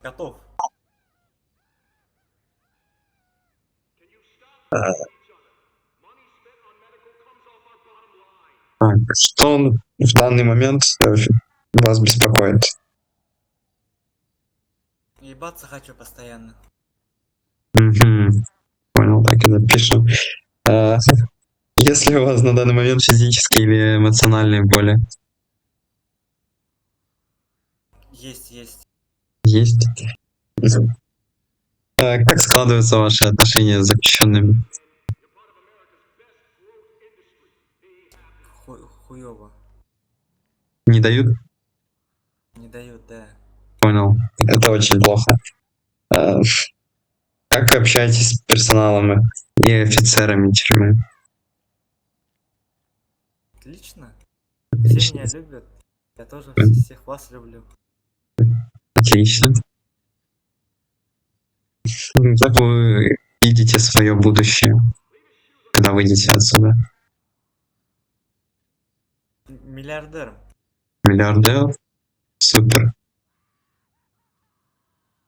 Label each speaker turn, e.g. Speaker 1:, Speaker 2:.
Speaker 1: Готов.
Speaker 2: Что он в данный момент вас беспокоит?
Speaker 1: Ебаться хочу постоянно.
Speaker 2: Угу. Понял, так и запишем. Есть ли у вас на данный момент физические или эмоциональные боли?
Speaker 1: Есть.
Speaker 2: Есть. Как складываются ваши отношения с заключенными?
Speaker 1: Хуёво.
Speaker 2: Не дают?
Speaker 1: Не дают, да.
Speaker 2: Понял. Это очень плохо. Как общаетесь с персоналом и офицерами тюрьмы?
Speaker 1: Отлично. Все
Speaker 2: Отлично.
Speaker 1: меня любят. Я тоже всех вас люблю.
Speaker 2: Отлично. Как вы видите свое будущее, когда выйдете отсюда?
Speaker 1: Миллиардером.
Speaker 2: Миллиардер? Супер.